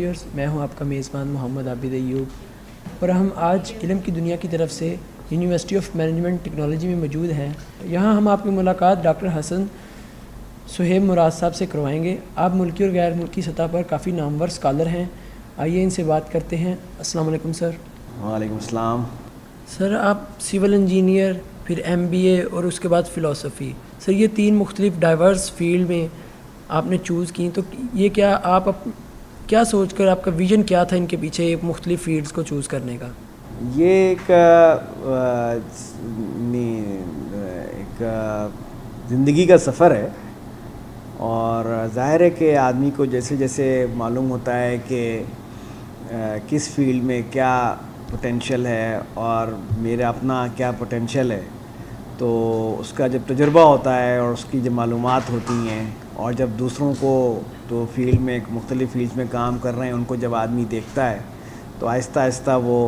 Engineers. मैं हूं आपका मेज़बान मोहम्मद आबिद अयूब और हम आज इल्म की दुनिया की तरफ से यूनिवर्सिटी ऑफ मैनेजमेंट टेक्नोलॉजी में मौजूद हैं। यहाँ हम आपकी मुलाकात डॉक्टर हसन सुहेब मुराद साहब से करवाएंगे। आप मुल्की और गैर मुल्की सतह पर काफ़ी नामवर स्कॉलर हैं। आइए इनसे बात करते हैं। अस्सलाम वालेकुम सर। वालेकुम अस्सलाम। सर आप सिविल इंजीनियर, फिर MBA और उसके बाद फ़िलासफ़ी, सर ये 3 मुख्तलिफ डाइवर्स फील्ड में आपने चूज़ की, तो ये क्या क्या सोचकर आपका विज़न क्या था इनके पीछे ये मुख्तलिफ फील्ड्स को चूज़ करने का? ये एक ज़िंदगी का सफ़र है और ज़ाहिर है कि आदमी को जैसे जैसे मालूम होता है कि किस फील्ड में क्या पोटेंशियल है और मेरा अपना क्या पोटेंशियल है, तो उसका जब तजुर्बा होता है और उसकी जब मालूमात होती हैं और जब दूसरों को तो फील्ड में मुख्तलिफ़ फील्ड्स में काम कर रहे हैं उनको जब आदमी देखता है तो आहिस्ता आहिस्ता वो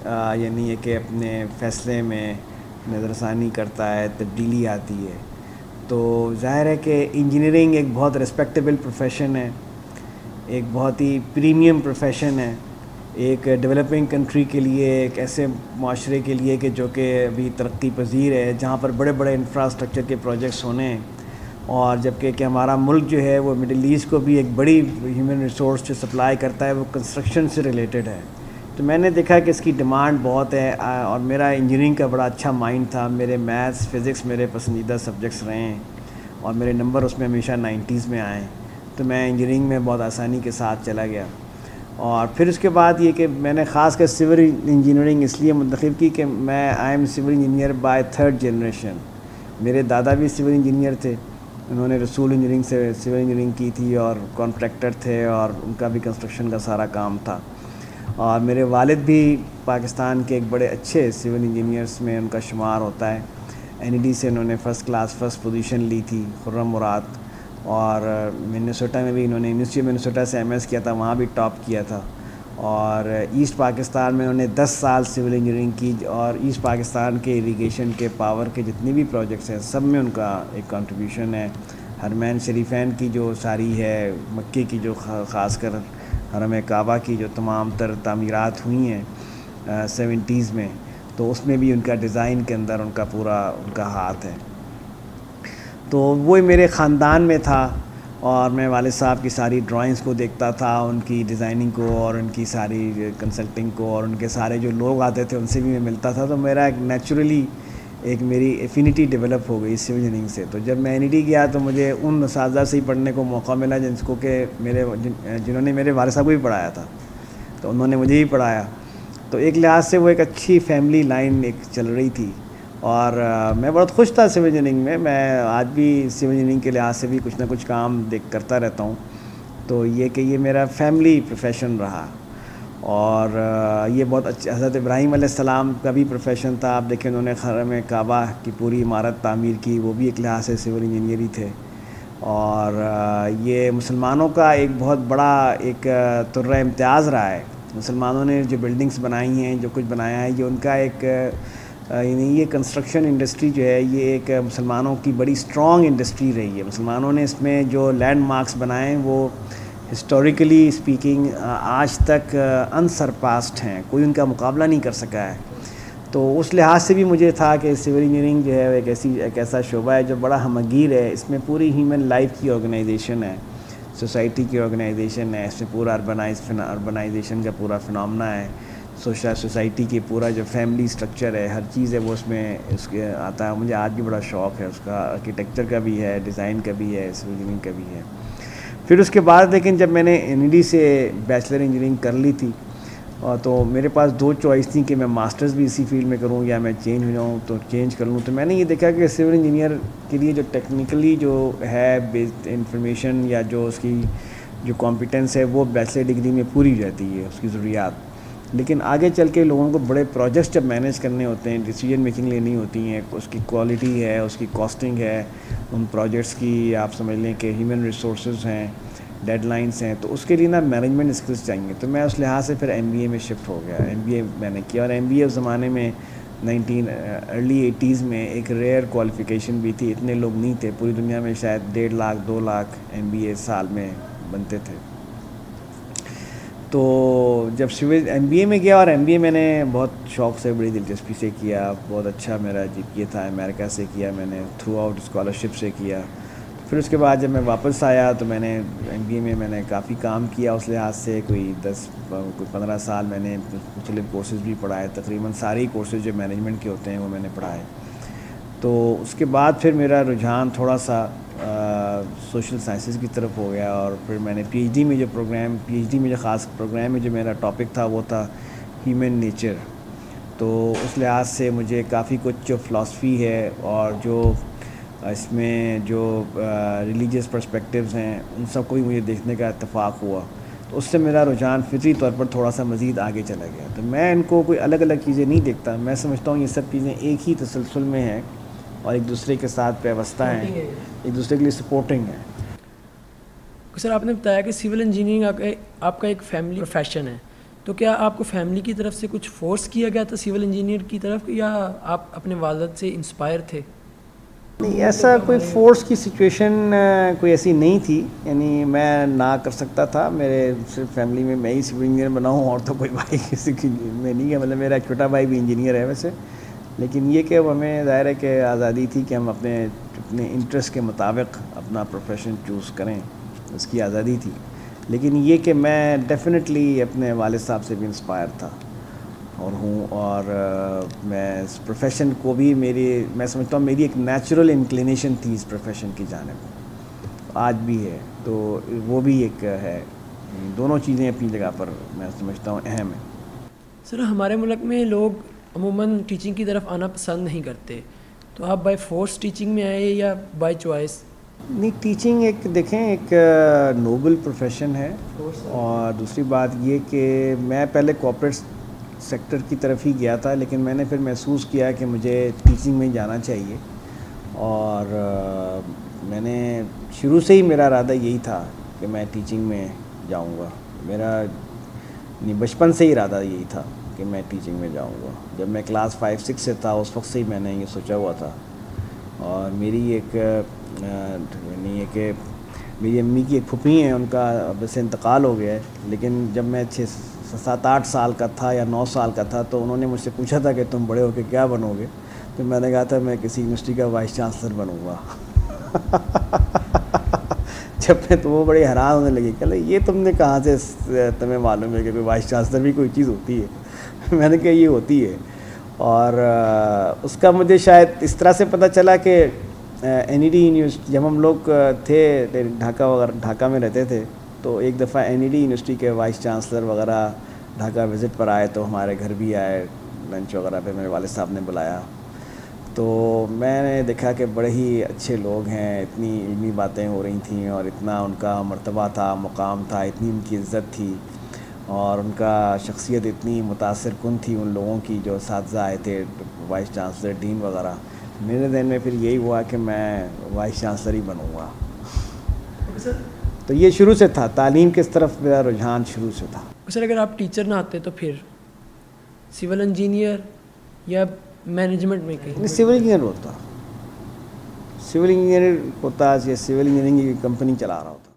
यानी है कि अपने फ़ैसले में नज़रसानी करता है, तब्दीली आती है। तो ज़ाहिर है कि इंजीनियरिंग एक बहुत रिस्पेक्टेबल प्रोफेशन है, एक बहुत ही प्रीमियम प्रोफेशन है, एक डेवलपिंग कंट्री के लिए, एक ऐसे माशरे के लिए कि जो कि अभी तरक्की पजीर है, जहाँ पर बड़े बड़े इंफ्रास्ट्रक्चर के प्रोजेक्ट्स होने हैं और जबकि कि हमारा मुल्क जो है वो मिडिल ईस्ट को भी एक बड़ी ह्यूमन रिसोर्स जो सप्लाई करता है वो कंस्ट्रक्शन से रिलेटेड है। तो मैंने देखा कि इसकी डिमांड बहुत है और मेरा इंजीनियरिंग का बड़ा अच्छा माइंड था। मेरे मैथ्स फ़िज़िक्स मेरे पसंदीदा सब्जेक्ट्स रहे हैं और मेरे नंबर उसमें हमेशा 90s में आए, तो मैं इंजीनियरिंग में बहुत आसानी के साथ चला गया। और फिर उसके बाद ये कि मैंने ख़ास कर सिविल इंजीनियरिंग इसलिए मुंतखब की कि मैं I am civil engineer by 3rd generation. मेरे दादा भी सिविल इंजीनियर थे, उन्होंने रसूल इंजीनियरिंग से सिविल इंजीनियरिंग की थी और कॉन्ट्रैक्टर थे और उनका भी कंस्ट्रक्शन का सारा काम था। और मेरे वालिद भी पाकिस्तान के एक बड़े अच्छे सिविल इंजीनियर्स में उनका शुमार होता है। NED से उन्होंने फ़र्स्ट पोजीशन ली थी, खुर्रम मुराद। और मिनेसोटा में भी इन्होंने यूनिवर्सिटी ऑफ मिनेसोटा से MS किया था, वहाँ भी टॉप किया था। और ईस्ट पाकिस्तान में उन्होंने 10 साल सिविल इंजीनियरिंग की और ईस्ट पाकिस्तान के इरिगेशन के पावर के जितने भी प्रोजेक्ट्स हैं सब में उनका एक कंट्रीब्यूशन है। हरमैन शरीफैन की जो सारी है, मक्के की जो ख़ासकर हरम काबा की जो तमाम तर तामीरात हुई हैं 70s में, तो उसमें भी उनका डिज़ाइन के अंदर उनका पूरा उनका हाथ है। तो वो मेरे ख़ानदान में था और मैं वालिद साहब की सारी ड्राइंग्स को देखता था, उनकी डिज़ाइनिंग को और उनकी सारी कंसल्टिंग को, और उनके सारे जो लोग आते थे उनसे भी मैं मिलता था। तो मेरा एक नेचुरली एक मेरी एफिनिटी डेवलप हो गई सिविल इंजीनियरिंग से। तो जब मैं NED गया तो मुझे उन उस्तादा से ही पढ़ने को मौका मिला जिनको कि जिन्होंने मेरे वालिद साहब को भी पढ़ाया था, तो उन्होंने मुझे ही पढ़ाया। तो एक लिहाज से वो एक अच्छी फैमिली लाइन एक चल रही थी और मैं बहुत खुश था सिविल इंजीनियरिंग में। मैं आज भी सिविल इंजीनियरिंग के लिहाज से भी कुछ ना कुछ काम करता रहता हूँ। तो ये कि ये मेरा फैमिली प्रोफेशन रहा और ये बहुत अच्छा। हज़रत इब्राहीम अलैहिस्सलाम का भी प्रोफेशन था। आप देखें उन्होंने हरम काबा की पूरी इमारत तामीर की, वो भी एक लिहाज से सिविल इंजीनियर ही थे। और ये मुसलमानों का एक बहुत बड़ा एक तुर्रा इम्तियाज़ रहा है। मुसलमानों ने जो बिल्डिंग्स बनाई हैं, जो कुछ बनाया है, ये उनका एक यानी ये कंस्ट्रक्शन इंडस्ट्री जो है ये एक मुसलमानों की बड़ी स्ट्रॉन्ग इंडस्ट्री रही है। मुसलमानों ने इसमें जो लैंडमार्क्स बनाए वो हिस्टोरिकली स्पीकिंग आज तक अनसरपास्ड हैं, कोई उनका मुकाबला नहीं कर सका है। तो उस लिहाज से भी मुझे था कि सिविल इंजीनियरिंग जो है एक ऐसा शोबा है जो बड़ा हमगीर है। इसमें पूरी ह्यूमन लाइफ की ऑर्गेनाइजेशन है, सोसाइटी की ऑर्गेनाइजेशन है, इसमें पूरा अर्बनाइजेशन का पूरा फिनोमेना है, सोसाइटी की पूरा जो फैमिली स्ट्रक्चर है, हर चीज़ है वो उसमें उसके आता है। मुझे आज भी बड़ा शौक़ है उसका, आर्किटेक्चर का भी है, डिज़ाइन का भी है, सिविल इंजीनियरिंग का भी है। फिर उसके बाद लेकिन जब मैंने NED से बैचलर इंजीनियरिंग कर ली थी और तो मेरे पास 2 चॉइस थी कि मैं मास्टर्स भी इसी फील्ड में करूं या मैं चेंज हो जाऊं, तो चेंज कर लूं। तो मैंने ये देखा कि सिविल इंजीनियर के लिए जो टेक्निकली जो है बेस्ड इंफॉर्मेशन या जो उसकी जो कॉम्पिटेंस है वो बैचलर डिग्री में पूरी रहती है उसकी ज़रूरियात। लेकिन आगे चल के लोगों को बड़े प्रोजेक्ट्स जब मैनेज करने होते हैं, डिसीजन मेकिंग लेनी होती हैं, उसकी क्वालिटी है, उसकी कॉस्टिंग है, उन प्रोजेक्ट्स की आप समझ लें कि ह्यूमन रिसोर्सेज हैं, डेडलाइंस हैं, तो उसके लिए ना मैनेजमेंट स्किल्स चाहिए। तो मैं उस लिहाज से फिर MBA में शिफ्ट हो गया। MBA मैंने किया और MBA उस ज़माने में अर्ली 80s में एक रेयर क्वालिफ़िकेशन भी थी, इतने लोग नहीं थे पूरी दुनिया में, शायद 1.5 लाख 2 लाख MBA साल में बनते थे। तो जब सिविल एमबीए में गया, और एमबीए मैंने बहुत शौक़ से, बड़ी दिलचस्पी से किया, बहुत अच्छा मेरा जीपीए था, अमेरिका से किया मैंने, थ्रू आउट स्कॉलरशिप से किया। फिर उसके बाद जब मैं वापस आया तो मैंने एमबीए में मैंने काफ़ी काम किया उस लिहाज से, कोई 15 साल मैंने मुख्तलिफ कोर्सेज़ भी पढ़ाए, तकरीबन सारे ही कोर्सेज़ जो मैनेजमेंट के होते हैं वो मैंने पढ़ाए। तो उसके बाद फिर मेरा रुझान थोड़ा सा सोशल साइंसेस की तरफ हो गया, और फिर मैंने पीएचडी में जो ख़ास प्रोग्राम में जो मेरा टॉपिक था वो था ह्यूमन नेचर। तो उस लिहाज से मुझे काफ़ी कुछ जो फ़िलासफ़ी है और जो इसमें जो रिलीजियस पर्सपेक्टिव्स हैं उन सबको भी मुझे देखने का इत्तेफाक हुआ। तो उससे मेरा रुझान फितरी तौर पर थोड़ा सा मज़ीद आगे चला गया। तो मैं इनको कोई अलग अलग चीज़ें नहीं देखता, मैं समझता हूँ ये सब चीज़ें एक ही तसलसल में हैं और एक दूसरे के साथ व्यवस्था हैं, एक दूसरे के लिए सपोर्टिंग है। सर, आपने बताया कि सिविल इंजीनियरिंग आपका एक फैमिली प्रोफेशन है, तो क्या आपको फैमिली की तरफ से कुछ फोर्स किया गया था सिविल इंजीनियर की तरफ, या आप अपने वालिद से इंस्पायर थे? नहीं, ऐसा कोई फोर्स की सिचुएशन कोई ऐसी नहीं थी, यानी मैं ना कर सकता था। मेरे सिर्फ फैमिली में मैं ही सिविल इंजीनियर बना हूँ और तो कोई भाई किसी की में नहीं है। मतलब मेरा छोटा भाई भी इंजीनियर है वैसे, लेकिन ये कि हमें ज़ाहिर है कि आज़ादी थी कि हम अपने इंटरेस्ट के मुताबिक अपना प्रोफेशन चूज़ करें, उसकी आज़ादी थी। लेकिन ये कि मैं डेफिनेटली अपने वालिद साहब से भी इंस्पायर था और हूँ, और मैं इस प्रोफेशन को भी मैं समझता हूँ मेरी एक नेचुरल इंक्लिनेशन थी इस प्रोफेशन की जानिब, आज भी है। तो वो भी एक है, दोनों चीज़ें अपनी जगह पर मैं समझता हूँ अहम है। सर, हमारे मुल्क में लोग अमूमन टीचिंग की तरफ आना पसंद नहीं करते, तो आप बाय फोर्स टीचिंग में आए या बाय चॉइस? नहीं, टीचिंग एक देखें एक नोबल प्रोफेशन है, और दूसरी बात ये कि मैं पहले कॉर्पोरेट सेक्टर की तरफ ही गया था, लेकिन मैंने फिर महसूस किया कि मुझे टीचिंग में जाना चाहिए, और मैंने शुरू से ही मेरा इरादा यही था कि मैं टीचिंग में जाऊंगा। मेरा बचपन से ही इरादा यही था कि मैं टीचिंग में जाऊंगा। जब मैं क्लास 5-6 से था उस वक्त से ही मैंने ये सोचा हुआ था। और मेरी एक यानी कि मेरी अम्मी की एक फूफी हैं, उनका अब से इंतकाल हो गया है, लेकिन जब मैं 6-7-8 साल का था या 9 साल का था तो उन्होंने मुझसे पूछा था कि तुम बड़े होकर क्या बनोगे, तो मैंने कहा था मैं किसी यूनिवर्सिटी का वाइस चांसलर बनूंगा। जब मैं तो वो बड़े हैरान होने लगे, कहले ये तुमने कहाँ से तुम्हें मालूम है कि कोई वाइस चांसलर भी कोई चीज़ होती है? मैंने कहा ये होती है। और उसका मुझे शायद इस तरह से पता चला कि एनईडी यूनिवर्सिटी, जब हम लोग थे ढाका में रहते थे, तो एक दफ़ा एनईडी यूनिवर्सिटी के वाइस चांसलर वगैरह ढाका विज़िट पर आए, तो हमारे घर भी आए, लंच वगैरह पे मेरे वालिद साहब ने बुलाया। तो मैंने देखा कि बड़े ही अच्छे लोग हैं, इतनी इल्मी बातें हो रही थी और इतना उनका मर्तबा था, मुकाम था, इतनी उनकी इज़्ज़त थी और उनका शख्सियत इतनी मुतासिर कुन थी उन लोगों की जो असातिज़ा आए थे, वाइस चांसलर, डीन वगैरह। मेरे दिन में फिर यही हुआ कि मैं वाइस चांसलर ही बनूँगा। तो ये शुरू से था, तालीम किस तरफ मेरा रुझान शुरू से था। सर, अगर आप टीचर ना आते तो फिर सिविल इंजीनियर या मैनेजमेंट में कहीं? सिविल इंजीनियर होता, सिविल इंजीनियर होता या सिविल इंजीनियरिंग की कंपनी चला रहा होता।